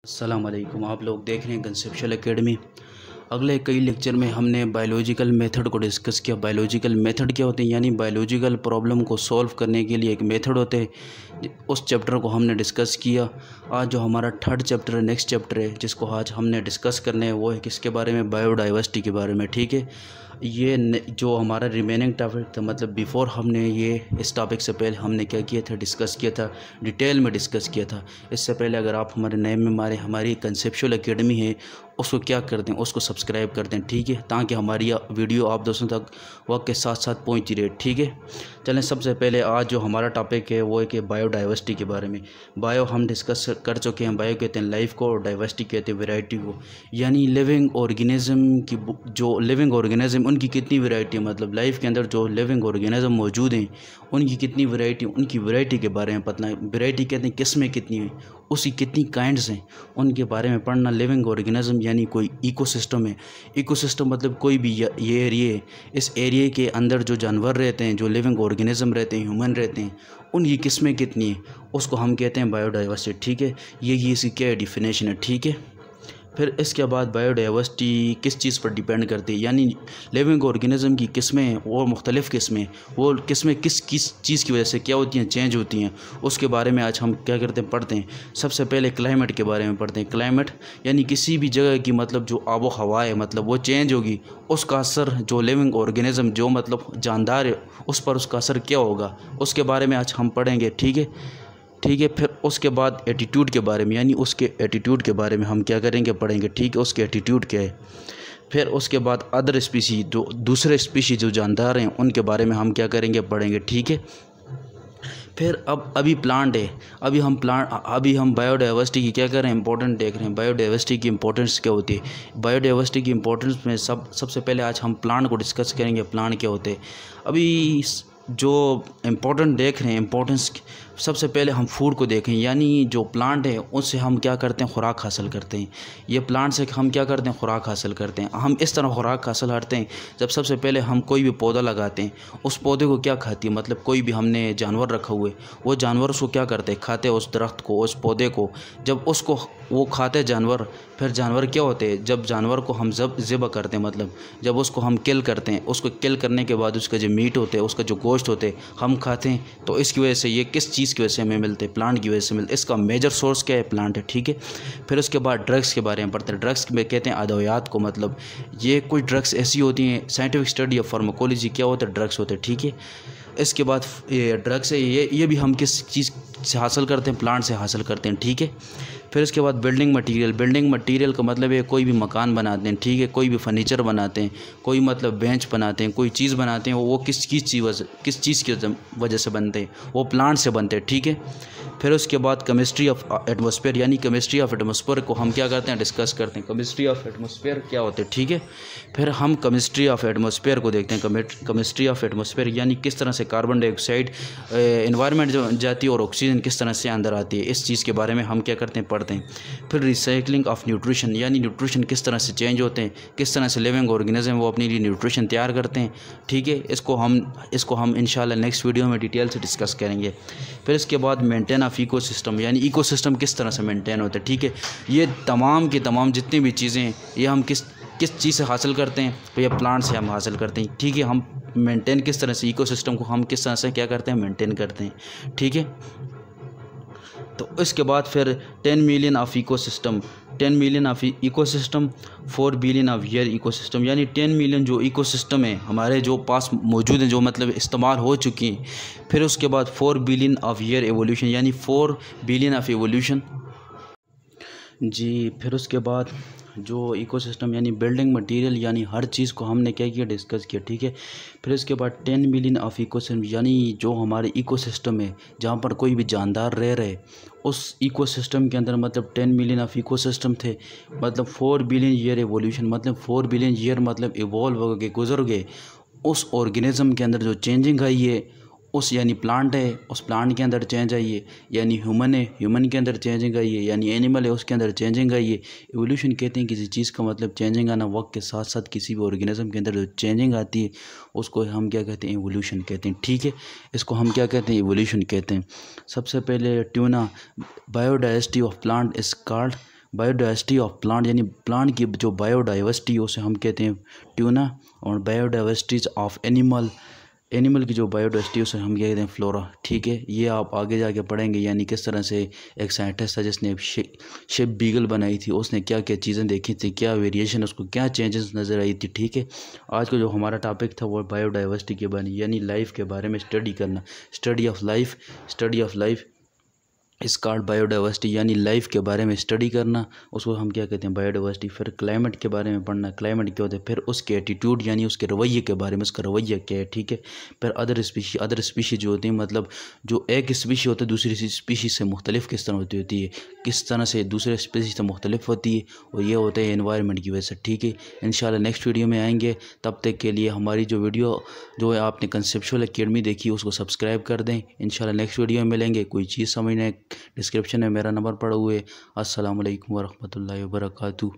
अस्सलाम वालेकुम। आप लोग देख रहे हैं कंसेप्चुअल एकेडमी। अगले कई लेक्चर में हमने बायोलॉजिकल मेथड को डिस्कस किया। बायोलॉजिकल मेथड क्या होते हैं, यानी बायोलॉजिकल प्रॉब्लम को सॉल्व करने के लिए एक मेथड होते हैं। उस चैप्टर को हमने डिस्कस किया। आज जो हमारा थर्ड चैप्टर है, नेक्स्ट चैप्टर है, जिसको आज हमने डिस्कस करने है, वो है किसके बारे में, बायोडाइवर्सिटी के बारे में। ठीक है, ये जो हमारा रिमेनिंग टॉपिक था, मतलब बिफ़ोर हमने ये इस टॉपिक से पहले हमने क्या किया था, डिस्कस किया था, डिटेल में डिस्कस किया था। इससे पहले अगर आप हमारे नए में हमारी कंसेप्चुअल एकेडमी है, उसको क्या कर दें, उसको सब्सक्राइब कर दें। ठीक है, ताकि हमारी वीडियो आप दोस्तों तक वक्त के साथ साथ पहुंचती रहे। ठीक है, चलें सबसे पहले आज जो हमारा टॉपिक है वो है कि बायोडाइवर्सिटी के बारे में। बायो हम डिस्कस कर चुके हैं। बायो कहते हैं लाइफ को, और डाइवर्सिटी कहते हैं वैरायटी को, यानी लिविंग ऑर्गेनिज्म की जो लिविंग ऑर्गेनिज्म उनकी कितनी वैरायटी है, मतलब लाइफ के अंदर जो लिविंग ऑर्गेनिज्म मौजूद हैं उनकी कितनी वैरायटी, उनकी वैरायटी के बारे में पढ़ना है। वैरायटी कहते हैं किस्में कितनी हैं, उसकी कितनी काइंड्स हैं, उनके बारे में पढ़ना। लिविंग ऑर्गेनिज्म यानी कोई इकोसिस्टम है। इकोसिस्टम मतलब कोई भी ये एरिया है, इस एरिया के अंदर जो जानवर रहते हैं, जो लिविंग ऑर्गेनिज्म रहते हैं, ह्यूमन रहते हैं, उनकी किस्में कितनी हैं, उसको हम कहते हैं बायोडाइवर्सिटी। ठीक है, ये इसकी क्या डिफिनेशन है। ठीक है, फिर इसके बाद बायोडाइवर्सिटी किस चीज़ पर डिपेंड करती है, यानी लिविंग ऑर्गेनिज्म की किस्में और मुख्तलिफ़ किस्में, वो किस्में किस चीज़ की वजह से क्या होती हैं, चेंज होती हैं, उसके बारे में आज हम क्या करते हैं, पढ़ते हैं। सबसे पहले क्लाइमेट के बारे में पढ़ते हैं। क्लाइमेट यानी किसी भी जगह की मतलब जो आबो हवा है, मतलब वो चेंज होगी, उसका असर जो लिविंग ऑर्गेनिज्म जो मतलब जानदार है उस पर उसका असर क्या होगा, उसके बारे में आज हम पढ़ेंगे। ठीक है, फिर उसके बाद एटीट्यूड के बारे में, यानी उसके एटीट्यूड के बारे में हम क्या करेंगे, पढ़ेंगे। ठीक है, उसके एटीट्यूड क्या है। फिर उसके बाद अदर स्पीशी, जो दूसरे स्पीशी जो जानदार हैं उनके बारे में हम क्या करेंगे, पढ़ेंगे। ठीक है, फिर अभी प्लांट है। अभी हम बायोडाइवर्सिटी की क्या कर रहे हैं, इंपॉर्टेंट देख रहे हैं। बायोडाइवर्सिटी की इंपॉर्टेंस क्या होती है। बायोडाइवर्सिटी की इंपॉर्टेंस में सबसे पहले आज हम प्लांट को डिस्कस करेंगे। प्लांट क्या होते हैं, अभी जो इम्पोर्टेंट देख रहे हैं, इम्पोर्टेंस सबसे पहले हम फूड को देखें, यानी जो प्लांट है उससे हम क्या करते हैं, खुराक हासिल करते हैं। ये प्लांट से हम क्या करते हैं, खुराक हासिल करते हैं। हम इस तरह खुराक हासिल करते हैं, जब सबसे पहले हम कोई भी पौधा लगाते हैं, उस पौधे को क्या खाती है, मतलब कोई भी हमने जानवर रखा हुआ है, वो जानवर उसको क्या करते हैं, खाते हैं उस दरख्त को, उस पौधे को। जब उसको वो खाते जानवर, फिर जानवर क्या होते हैं, जब जानवर को हम ज़िबा करते हैं, मतलब जब उसको हम किल करते हैं, उसको किल करने के बाद उसका जो मीट होते हैं, उसका जो गोश्त होते हैं, हम खाते हैं। तो इसकी वजह से ये किस चीज़ की वजह से हमें मिलते हैं, प्लांट की वजह से मिलते हैं। इसका मेजर सोर्स क्या है, प्लांट है। ठीक है, फिर उसके बाद ड्रग्स के बारे में पढ़ते हैं। ड्रग्स में कहते हैं अद्वियात को, मतलब ये कुछ ड्रग्स ऐसी होती हैं, साइंटिफिक स्टडी ऑफ फार्माकोलॉजी क्या होता है, ड्रग्स होते हैं। ठीक है, इसके बाद ये ड्रग्स है, ये भी हम किस चीज़ से हासिल करते हैं, प्लांट से हासिल करते हैं। ठीक है, फिर इसके बाद बिल्डिंग मटेरियल। बिल्डिंग मटेरियल का मतलब है कोई भी मकान बनाते हैं, ठीक है, कोई भी फर्नीचर बनाते हैं, कोई मतलब बेंच बनाते हैं, कोई चीज़ बनाते हैं, वो किस चीज़ की वजह से बनते हैं, वो प्लांट से बनते हैं। ठीक है, फिर उसके बाद केमिस्ट्री ऑफ एटमॉस्फेयर, यानी केमिस्ट्री ऑफ एटमॉस्फेयर को हम क्या करते हैं, डिस्कस करते हैं। केमिस्ट्री ऑफ एटमॉस्फेयर क्या होते हैं। ठीक है, फिर हम केमिस्ट्री ऑफ एटमॉस्फेयर को देखते हैं। केमिस्ट्री ऑफ एटमॉस्फेयर यानी किस तरह से कार्बन डाइऑक्साइड एनवायरनमेंट जो जाती है और ऑक्सीजन किस तरह से अंदर आती है, इस चीज़ के बारे में हम क्या करते हैं, पढ़ते हैं। फिर रिसाइकलिंग ऑफ न्यूट्रिशन, यानी न्यूट्रिशन किस तरह से चेंज होते हैं, किस तरह से लिविंग ऑर्गेनिज्म वो अपने लिए न्यूट्रिशन तैयार करते हैं। ठीक है, इसको हम इंशाल्लाह नेक्स्ट वीडियो में डिटेल से डिस्कस करेंगे। फिर इसके बाद मेंटेन ऑफ इकोसिस्टम, यानी इकोसिस्टम किस तरह से मेंटेन होता है। ठीक है, ये तमाम की तमाम जितनी भी चीज़ें हैं, ये हम किस चीज़ से हासिल करते हैं, तो ये प्लांट से हम हासिल करते हैं। ठीक है, हम मेंटेन किस तरह से, इकोसिस्टम को हम किस तरह से क्या करते हैं, मेंटेन करते हैं। ठीक है, तो इसके बाद फिर 10 million of ecosystem, 10 million of ecosystem, 4 billion of year ecosystem, यानी 10 मिलियन जो इकोसिस्टम है हमारे जो पास मौजूद हैं, जो मतलब इस्तेमाल हो चुकी हैं। फिर उसके बाद 4 बिलियन ऑफ ईयर एवोल्यूशन, यानी 4 बिलियन ऑफ एवोल्यूशन जी। फिर उसके बाद जो इकोसिस्टम यानी बिल्डिंग मटेरियल, यानी हर चीज़ को हमने क्या किया, डिस्कस किया। ठीक है, फिर इसके बाद 10 मिलियन ऑफ इकोसिस्टम, यानी जो हमारे इकोसिस्टम है जहाँ पर कोई भी जानदार रह रहे, उस इकोसिस्टम के अंदर मतलब 10 मिलियन ऑफ इकोसिस्टम थे, मतलब 4 बिलियन ईयर एवोल्यूशन, मतलब 4 बिलियन ईयर मतलब इवॉल्व हो गए, गुजर गए। उस ऑर्गेनिज्म के अंदर जो चेंजिंग आई है, उस यानी प्लांट है, उस प्लांट के अंदर चेंज आई है, यानी ह्यूमन है, ह्यूमन के अंदर चेंजिंग आई है, यानी एनिमल है, उसके अंदर चेंजिंग आई है। एवोल्यूशन कहते हैं किसी चीज़ का मतलब चेंजिंग आना, वक्त के साथ साथ किसी भी ऑर्गेनिज्म के अंदर जो चेंजिंग आती है उसको हम क्या कहते हैं, एवोल्यूशन कहते हैं। ठीक है, इसको हम क्या कहते हैं, एवोल्यूशन कहते हैं। सबसे पहले tuna, biodiversity of plant is called biodiversity of plant यानी प्लांट की जो बायोडाइवर्सिटी है उसे हम कहते हैं ट्यूना, और बायोडाइवर्सिटीज ऑफ एनिमल की जो बायोडाइवर्सिटी उसे हम कहते हैं फ्लोरा। ठीक है, ये आप आगे जाके पढ़ेंगे, यानी किस तरह से एक साइंटिस्ट था जिसने शिप बीगल बनाई थी, उसने क्या क्या चीज़ें देखी थी, क्या वेरिएशन, उसको क्या चेंजेस नज़र आई थी। ठीक है, आज का जो हमारा टॉपिक था वो बायोडाइवर्सिटी के बारे में, यानी लाइफ के बारे में स्टडी करना, स्टडी ऑफ लाइफ इस कार्ड बायोडाइवर्सिटी, यानी लाइफ के बारे में स्टडी करना, उसको हम क्या कहते हैं बायोडाइवर्सिटी। फिर क्लाइमेट के बारे में पढ़ना, क्लाइमेट क्या होता है, फिर उसके एटीट्यूड यानी उसके रवैये के बारे में, उसका रवैया क्या है। ठीक है, फिर अदर स्पीशी जो होती हैं, मतलब जो एक स्पीशी होता है दूसरी स्पीशी से मुख्तलिफ किस तरह होती है, किस तरह से दूसरे स्पीशी से मुख्तलिफ होती है, और ये होता है एनवायरनमेंट की वजह से। ठीक है, इंशाल्लाह नेक्स्ट वीडियो में आएंगे, तब तक के लिए हमारी जो वीडियो जो है आपने कंसेप्चुअल एकेडमी देखी उसको सब्सक्राइब कर दें। इंशाल्लाह नेक्स्ट वीडियो में मिलेंगे। कोई चीज़ समझने डिस्क्रिप्शन में मेरा नंबर पड़ा हुआ है। अस्सलाम वालेकुम वरहमतुल्लाहि वबरकातुहू।